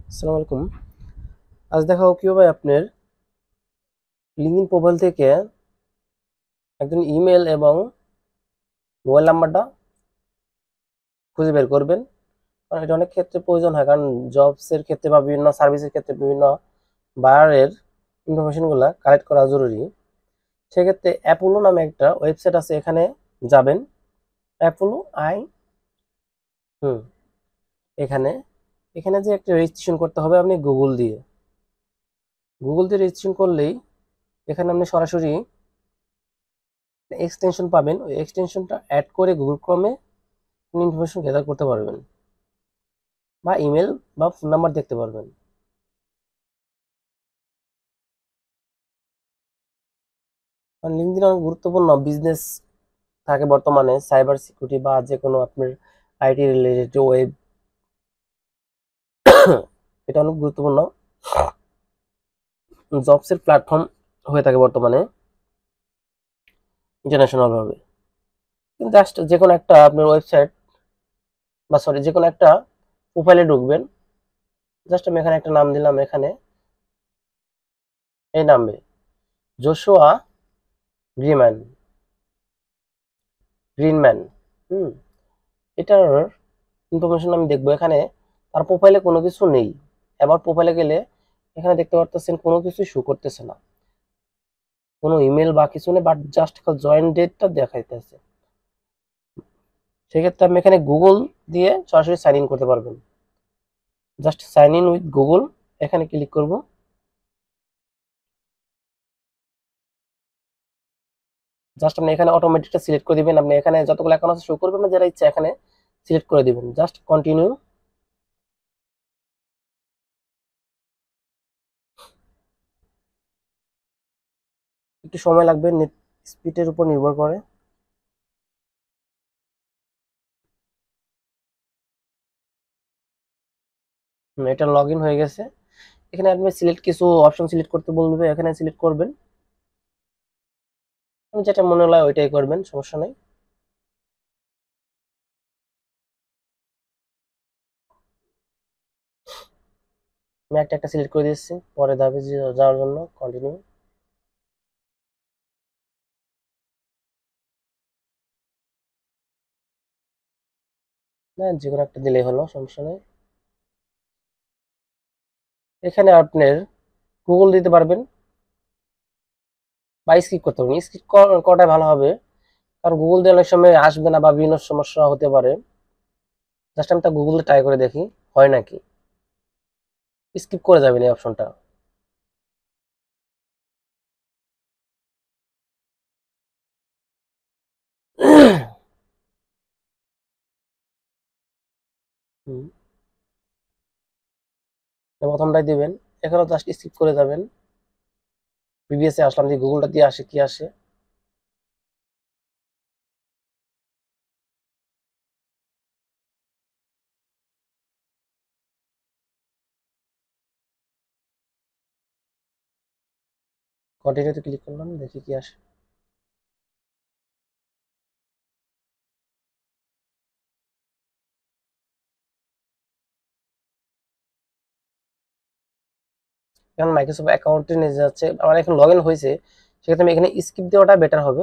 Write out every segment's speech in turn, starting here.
আসসালামু আলাইকুম। আজ দেখাবো কিভাবে আপনার লিঙ্কডইন প্রোফাইল থেকে একজন ইমেল এবং মোবাইল নাম্বারটা খুঁজে বের করবেন। কারণ এটা অনেক ক্ষেত্রে প্রয়োজন হয়, কারণ জবসের ক্ষেত্রে বা বিভিন্ন সার্ভিসের ক্ষেত্রে বিভিন্ন বায়ারের ইনফরমেশনগুলো কালেক্ট করা জরুরি। সেক্ষেত্রে অ্যাপোলো নামে একটা ওয়েবসাইট আছে, এখানে যাবেন। অ্যাপোলো আই হুম এখানে এখানে যে একটা রেজিস্ট্রেশন করতে হবে আপনি গুগল দিয়ে রেজিস্ট্রেশন করলেই এখানে আপনি সরাসরি এক্সটেনশন পাবেন। ওই এক্সটেনশনটা অ্যাড করে গুগল ক্রমে ইনফরমেশন গ্যাদার করতে পারবেন বা ইমেল বা ফোন নাম্বার দেখতে পারবেন। কারণ লিঙ্কডইন অনেক গুরুত্বপূর্ণ বিজনেস থাকে বর্তমানে, সাইবার সিকিউরিটি বা যে কোনো আপনার আইটি রিলেটেড ওয়েব, এটা অনেক গুরুত্বপূর্ণ জবসের প্ল্যাটফর্ম হয়ে থাকে বর্তমানে ইন্টারন্যাশনাল ভাবে। কিন্তু জাস্ট যে কোনো একটা আপনার ওয়েবসাইট বা সরি যে কোনো একটা প্রোফাইলে ঢুকবেন। জাস্ট আমি এখানে একটা নাম দিলাম, এখানে এই নামে জোশুয়া গ্রিম্যান গ্রিনম্যান হুম এটার ইনফরমেশন আমি দেখবো। এখানে তার প্রোফাইলে কোনো কিছু নেই। এবার প্রোফাইলে গেলে এখানে দেখতে পারতেছেন কোনো কিছু শো করতেছে না, কোনো ইমেল বা কিছু নেই, বাট জাস্ট জয়েন ডেটটা দেখাইতেছে। সেক্ষেত্রে আপনি এখানে গুগল দিয়ে সরাসরি সাইন ইন করতে পারবেন। Just sign in with Google এখানে ক্লিক করব। জাস্ট আপনি এখানে অটোমেটিকটা সিলেক্ট করে দিবেন। আপনি এখানে যতগুলো অ্যাকাউন্ট আছে শো করবে না, যেটা ইচ্ছা এখানে সিলেক্ট করে দিবেন। Just continue. একটু সময় লাগবে, নেট স্পিডের উপর নির্ভর করে। এটা লগ ইন হয়ে গেছে। এখানে আপনি সিলেক্ট কিছু অপশন সিলেক্ট করতে বলবে, এখানে সিলেক্ট করবেন। আমি যেটা মনে হয় ওইটাই করবেন, সমস্যা নেই। আমি একটা একটা সিলেক্ট করে দিচ্ছি, পরে ধাপে যাওয়ার জন্য কন্টিনিউ। না, যে কোনো একটা দিলেই হলো, সমস্যা নেই। এখানে আপনার গুগল দিতে পারবেন বা স্কিপ করতে পারবেন। স্কিপ করাটাই ভালো হবে, কারণ গুগল দিয়ে অনেক সময় আসবে না বা বিভিন্ন সমস্যা হতে পারে। জাস্ট আমি তা গুগলে ট্রাই করে দেখি হয় নাকি। স্কিপ করে যাবেন এই অপশনটা। হুম, প্রথমটাই দিবেন। এখানেও জাস্ট স্কিপ করে যাবেন। প্রিভিয়াসে আসলাম, যে গুগলটা দিয়ে আসে কি আসে। কন্টিনিউতে ক্লিক করলাম, দেখি কি আসে। এখন মাইক্রোসফট অ্যাকাউন্টে নিয়ে যাচ্ছে, আমার এখন লগ ইন হয়েছে। সেক্ষেত্রে আমি এখানে স্কিপ দেওয়াটা বেটার হবে।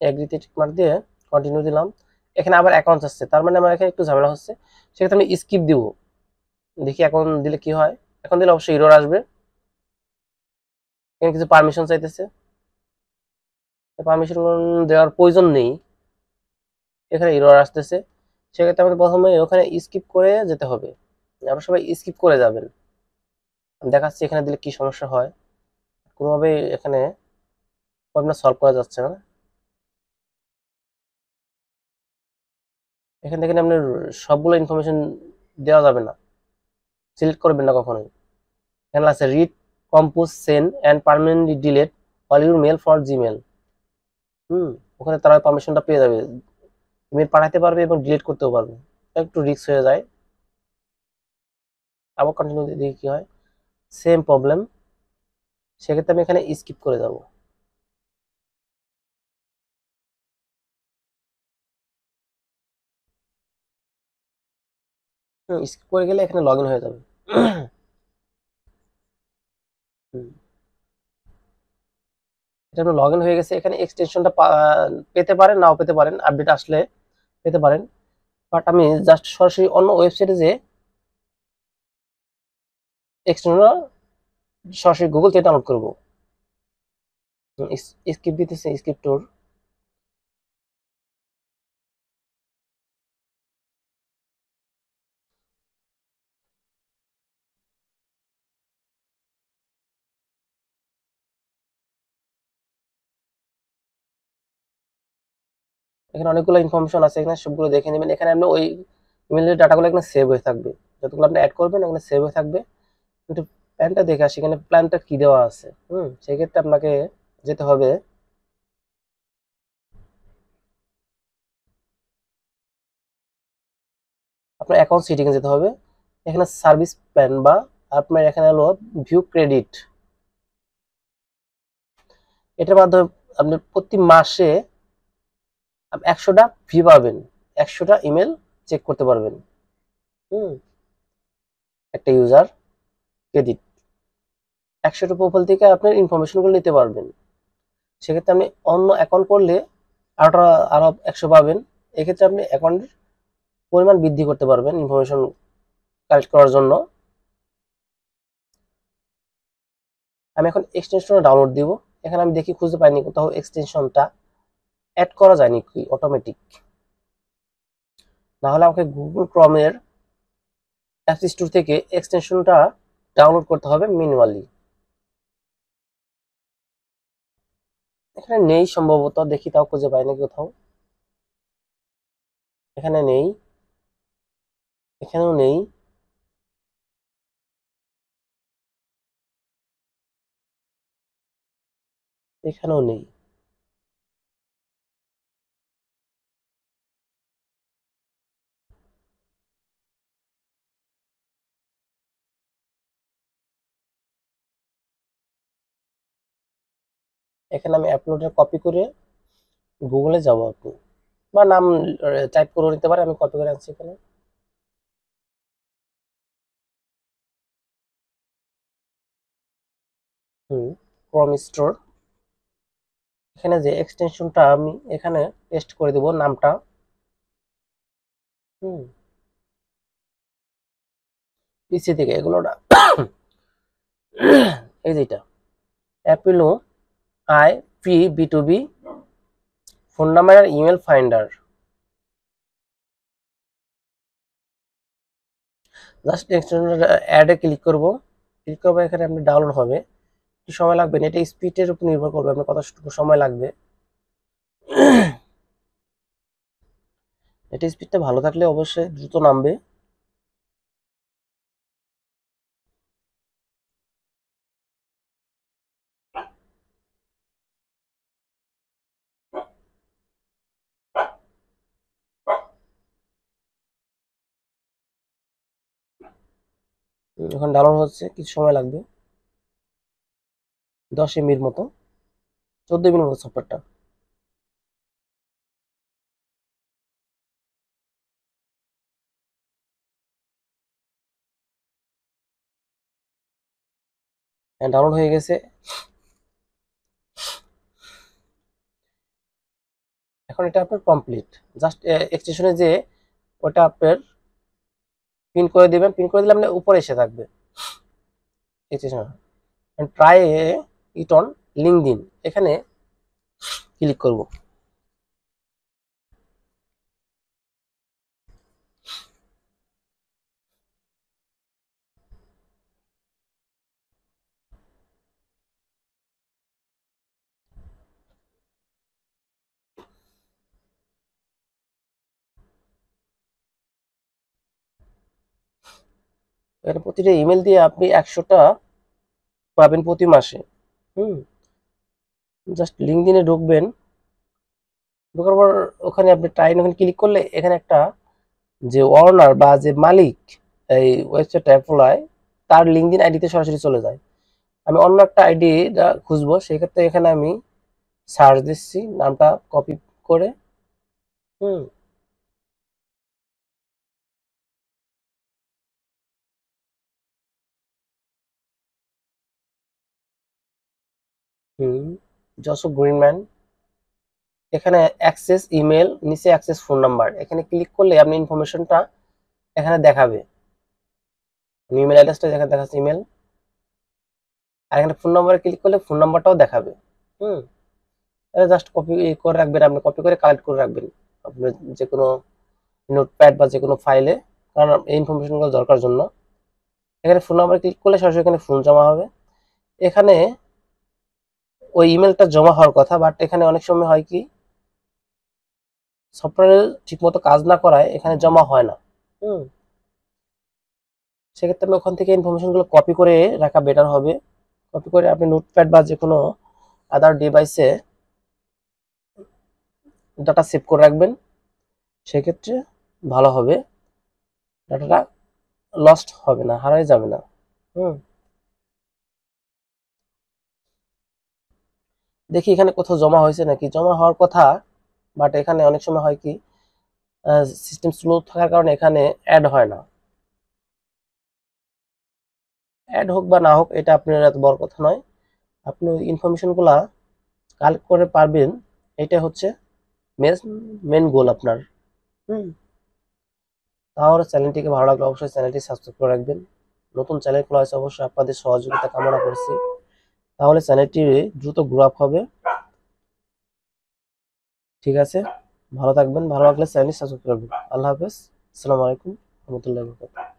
এগ্রিতে টিক মার্ক দিয়ে কন্টিনিউ দিলাম। এখানে আবার অ্যাকাউন্ট আসছে, তার মানে আমার এখানে একটু ঝামেলা হচ্ছে। সেক্ষেত্রে আমি স্কিপ দিব। দেখি এখন দিলে কি হয়। এখন দিলে অবশ্যই এরর আসবে। এখানে কিছু পারমিশন চাইতেছে, পারমিশন দেওয়ার প্রয়োজন নেই, এখানে এরর আসতেছে। সেক্ষেত্রে আমাদের প্রথমে ওখানে স্কিপ করে যেতে হবে। আপনারা সবাই স্কিপ করে যাবেন। আমি দেখাচ্ছি এখানে দিলে কি সমস্যা হয়। কোনোভাবে এখানে প্রবলেম সলভ করা যাচ্ছে না। এখান থেকে আপনার সবগুলো ইনফরমেশন দেওয়া যাবে না, সিলেক্ট করবেন না কখনোই। এখানে আছে read, compose, send and permanently delete all your mail for Gmail. ওখানে তারা পারমিশনটা পেয়ে যাবে, ইমেল পাঠাতে পারবে এবং ডিলিট করতেও পারবে। একটু রিস্ক হয়ে যায়। আবার কন্টিনিউ দেখি কি হয়। Same problem. সেক্ষেত্রে আমি এখানে স্কিপ করে যাব। স্কিপ করে গেলে এখানে লগ ইন হয়ে যাবে। এটা লগ ইন হয়ে গেছে। এখানে এক্সটেনশনটা পেতে পারেন, নাও পেতে পারেন, আপডেট আসলে পেতে পারেন। বাট আমি জাস্ট সরাসরি অন্য ওয়েবসাইটে যে এক্সটেনশনটা সরাসরি গুগল থেকে ডাউনলোড করবো। স্কিপ দিতেছে, স্কিপ টুর। এখানে অনেকগুলো ইনফরমেশন আছে, এখানে সবগুলো দেখে নেবেন। এখানে আপনি ওই ইমেলের ডাটাগুলো এখানে সেভ হয়ে থাকবে, যতগুলো আপনি অ্যাড করবেন এখানে সেভ হয়ে থাকবে। কিন্তু প্ল্যানটা দেখে আসি, এখানে প্ল্যানটা কি দেওয়া আছে। সেক্ষেত্রে আপনাকে যেতে হবে আপনার অ্যাকাউন্ট সেটিংয়ে যেতে হবে। এখানে সার্ভিস প্ল্যান বা আপনার এখানে হলো ভিউ ক্রেডিট, এটার মাধ্যমে আপনি প্রতি মাসে 100টা ফি পাবেন, 100টা ইমেল চেক করতে পারবেন। হুম একটা ইউজার ক্রেডিট 100টা প্রোফাইল থেকে আপনার ইনফরমেশনগুলো নিতে পারবেন। সেক্ষেত্রে আপনি অন্য অ্যাকাউন্ট করলে আরো 100 পাবেন। এক্ষেত্রে আপনি অ্যাকাউন্টের পরিমাণ বৃদ্ধি করতে পারবেন ইনফরমেশন কালেক্ট করার জন্য। আমি এখন এক্সটেনশনটা ডাউনলোড দিব। এখানে আমি দেখি খুঁজে পাইনি কোথাও এক্সটেনশনটা অ্যাড করা যায় নাকি অটোমেটিক। না হলে আমাকে গুগল ক্রোমের অ্যাপ স্টোর থেকে এক্সটেনশনটা ডাউনলোড করতে হবে ম্যানুয়ালি। এখানে নেই সম্ভবত, দেখি তাও খুঁজে পাই নাকি কোথাও। এখানে নেই, এখানেও নেই। এখানেও নেই। এখানে আমি আপলোডের কপি করে গুগলে যাব আপনি, বা নাম টাইপ করে নিতে পারে, আমি কপি করে আনছি এখানে। ক্রোম স্টোর, এখানে যে এক্সটেনশনটা আমি এখানে পেস্ট করে দেব নামটা। হুম পিসি থেকে এগুলো না, এই যেটা Apollo I P B2B phone number আর ইমেল ফাইন্ডার। জাস্ট এক্সটেনশন অ্যাডে ক্লিক করব, ক্লিক করবো, এখানে আপনি ডাউনলোড হবে। কি সময় লাগবে এটা স্পিডের উপর নির্ভর করবে আপনার কতটুকু সময় লাগবে। এটা স্পিডটা ভালো থাকলে অবশ্যই দ্রুত নামবে। এখন ডাউনলোড হচ্ছে, কিছু সময় লাগবে, 10 এমবির মতো, 14 এমবির মতো সফটওয়্যারটা। ডাউনলোড হয়ে গেছে। এখন এটা আপনার কমপ্লিট। জাস্ট এক্সটেনশনে যে ওটা আপনার পিন করে দিবেন, পিন করে দিলে আপনার উপরে এসে থাকবে extension. Try it on LinkedIn, এখানে ক্লিক করব। এখানে প্রতিটা ইমেল দিয়ে আপনি 100টা পাবেন প্রতি মাসে। হুম জাস্ট লিঙ্কডইনে ঢুকবেন, ঢোকার পর ওখানে আপনি টাইম ওখানে ক্লিক করলে এখানে একটা যে ওনার বা যে মালিক এই ওয়েবসাইটটা এমপ্লয়, তার লিঙ্কডইন আইডিতে সরাসরি চলে যায়। আমি অন্য একটা আইডি খুঁজবো, সেক্ষেত্রে এখানে আমি সার্চ দিচ্ছি, নামটা কপি করে। হুম জসু গ্রিনম্যান, এখানে অ্যাক্সেস ইমেল, নিচে অ্যাক্সেস ফোন নাম্বার, এখানে ক্লিক করলে আপনি ইনফরমেশনটা এখানে দেখাবে। ইমেল অ্যাড্রেসটা যেখানে দেখাচ্ছে ইমেল, আর এখানে ফোন নাম্বারে ক্লিক করলে ফোন নাম্বারটাও দেখাবে। এটা জাস্ট কপি করে রাখবেন, আপনি কপি করে কালেক্ট করে রাখবেন আপনার যে কোনো নোটপ্যাড বা যে কোনো ফাইলে, কারণ এই ইনফরমেশনগুলো দরকার জন্য। এখানে ফোন নাম্বার ক্লিক করলে সরাসরি এখানে ফোন জমা হবে। এখানে ওই ইমেলটা জমা হওয়ার কথা, বাট এখানে অনেক সময় হয় কি সফটওয়্যার ঠিকমতো কাজ না করায় এখানে জমা হয় না। সেক্ষেত্রে আমি ওখান থেকে ইনফরমেশনগুলো কপি করে রাখা বেটার হবে। কপি করে আপনি নোটপ্যাড বা যে কোনো আদার ডিভাইসে ডাটা সেভ করে রাখবেন, সেক্ষেত্রে ভালো হবে, ডাটাটা লস্ট হবে না, হারাই যাবে না। দেখি এখানে কোথাও জমা হয়েছে নাকি, জমা হওয়ার কথা, বাট এখানে অনেক সময় হয় কি সিস্টেম স্লো থাকার কারণে এখানে অ্যাড হয় না। অ্যাড হোক বা না হোক এটা আপনার এত বড় কথা নয়, আপনি ইনফরমেশনগুলা কালেক্ট করে পারবেন, এটা হচ্ছে মেন গোল আপনার। তাহলে চ্যানেলটিকে ভালো লাগলে অবশ্যই চ্যানেলটি সাবস্ক্রাইব করে রাখবেন। নতুন চ্যানেল খোলা হয়েছে, অবশ্যই আপনাদের সহযোগিতা কামনা করছি, তাহলে চ্যানেলটি দ্রুত গ্রো আপ হবে। ঠিক আছে, ভালো থাকবেন, ভালো লাগলে চ্যানেলটি সাবস্ক্রাইব করবেন। আল্লাহ হাফেজ, আসসালামু আলাইকুম রহমতুল্লাহি ওয়া বারাকাতুহু।